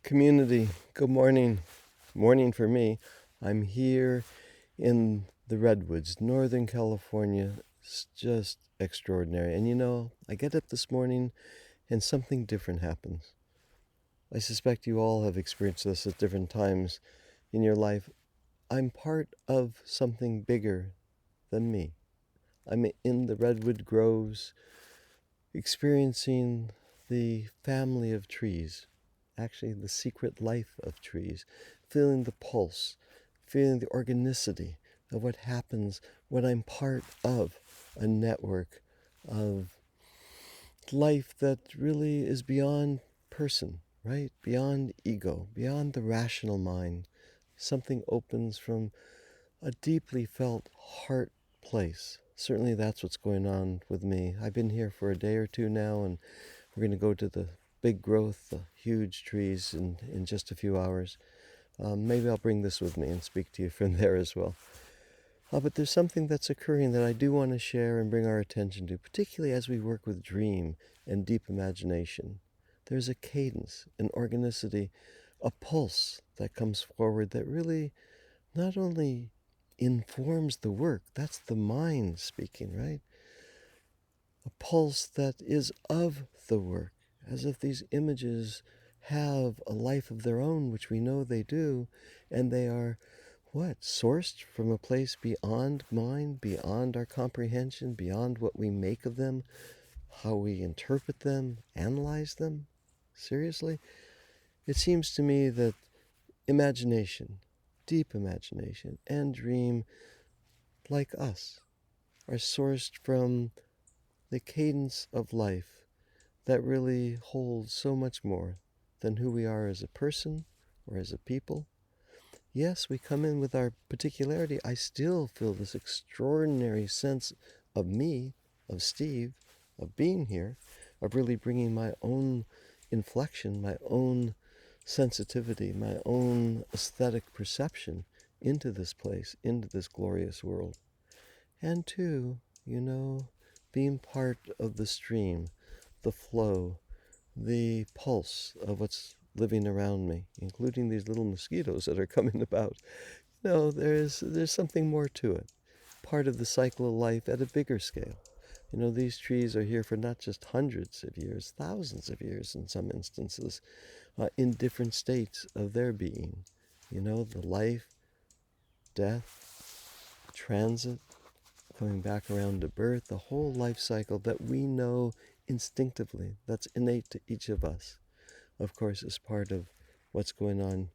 Community, good morning. Morning for me. I'm here in the Redwoods, Northern California. It's just extraordinary. And I get up this morning and something different happens. I suspect you all have experienced this at different times in your life. I'm part of something bigger than me. I'm in the redwood groves, experiencing the family of trees, actually the secret life of trees, feeling the pulse, feeling the organicity of what happens when I'm part of a network of life that really is beyond person, right? Beyond ego, beyond the rational mind. Something opens from a deeply felt heart place. Certainly that's what's going on with me. I've been here for a day or two now, and we're going to go to the big growth, the huge trees in just a few hours. Maybe I'll bring this with me and speak to you from there as well. But there's something that's occurring that I do want to share and bring our attention to, particularly as we work with dream and deep imagination. There's a cadence, an organicity, a pulse that comes forward that really not only informs the work, that's the mind speaking, right? A pulse that is of the work, as if these images have a life of their own, which we know they do, and they are what? Sourced from a place beyond mind, beyond our comprehension, beyond what we make of them, how we interpret them, analyze them? Seriously? It seems to me that imagination, deep imagination, and dream, like us, are sourced from the cadence of life that really holds so much more than who we are as a person or as a people. Yes, we come in with our particularity. I still feel this extraordinary sense of me, of Steve, of being here, of really bringing my own inflection, my own sensitivity, my own aesthetic perception into this place, into this glorious world. And two, being part of the stream, the flow, the pulse of what's living around me, including these little mosquitoes that are coming about. There's something more to it. Part of the cycle of life at a bigger scale. These trees are here for not just hundreds of years, thousands of years in some instances, in different states of their being. The life, death, transit, coming back around to birth, the whole life cycle that we know instinctively, that's innate to each of us, of course, is part of what's going on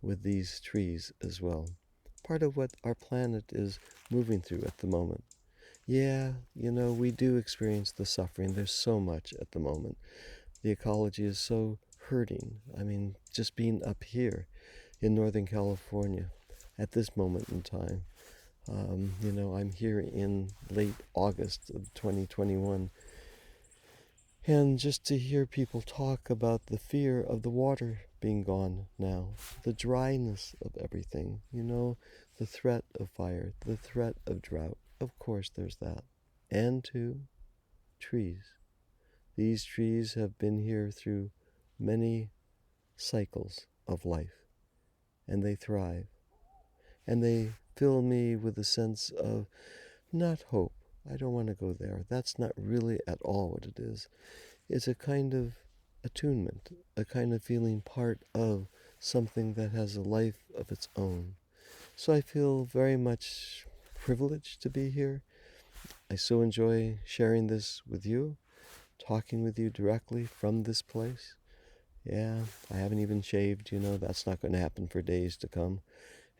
with these trees as well. Part of what our planet is moving through at the moment. Yeah, we do experience the suffering. There's so much at the moment. The ecology is so hurting. I mean, just being up here in Northern California at this moment in time. I'm here in late August of 2021. And just to hear people talk about the fear of the water being gone now, the dryness of everything, the threat of fire, the threat of drought. Of course, there's that. And two, trees. These trees have been here through many cycles of life, and they thrive. And they fill me with a sense of not hope. I don't want to go there. That's not really at all what it is. It's a kind of attunement, a kind of feeling part of something that has a life of its own. So I feel very much privileged to be here. I so enjoy sharing this with you, talking with you directly from this place. Yeah, I haven't even shaved, that's not going to happen for days to come.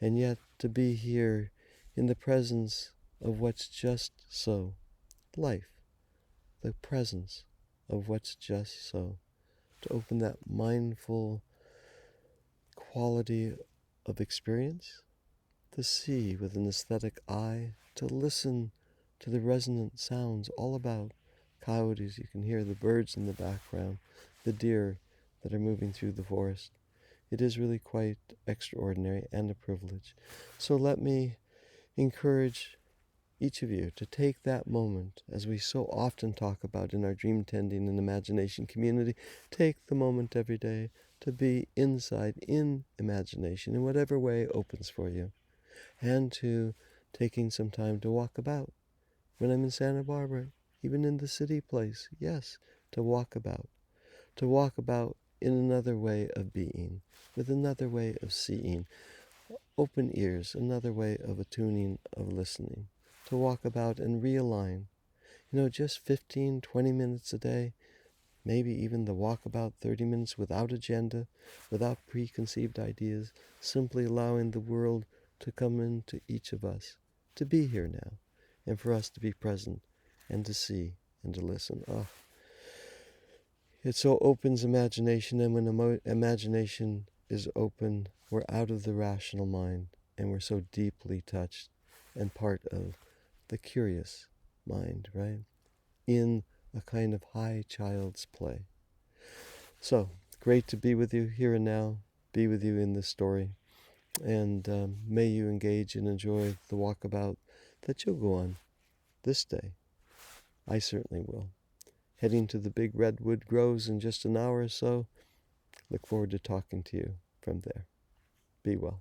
And yet to be here in the presence of what's just so, life, the presence of what's just so, to open that mindful quality of experience, to see with an aesthetic eye, to listen to the resonant sounds all about coyotes. You can hear the birds in the background, the deer that are moving through the forest. It is really quite extraordinary and a privilege. So let me encourage each of you, to take that moment, as we so often talk about in our dream tending and imagination community. Take the moment every day to be inside in imagination in whatever way opens for you, and to taking some time to walk about. When I'm in Santa Barbara, even in the city place, yes, to walk about. To walk about in another way of being, with another way of seeing. Open ears, another way of attuning, of listening. To walk about and realign. Just 15, 20 minutes a day, maybe even the walkabout 30 minutes without agenda, without preconceived ideas, simply allowing the world to come into each of us, to be here now, and for us to be present and to see and to listen. Oh, it so opens imagination, and when imagination is open, we're out of the rational mind, and we're so deeply touched and part of the curious mind, right? In a kind of high child's play. So, great to be with you here and now, be with you in this story, and may you engage and enjoy the walkabout that you'll go on this day. I certainly will. Heading to the big redwood groves in just an hour or so. Look forward to talking to you from there. Be well.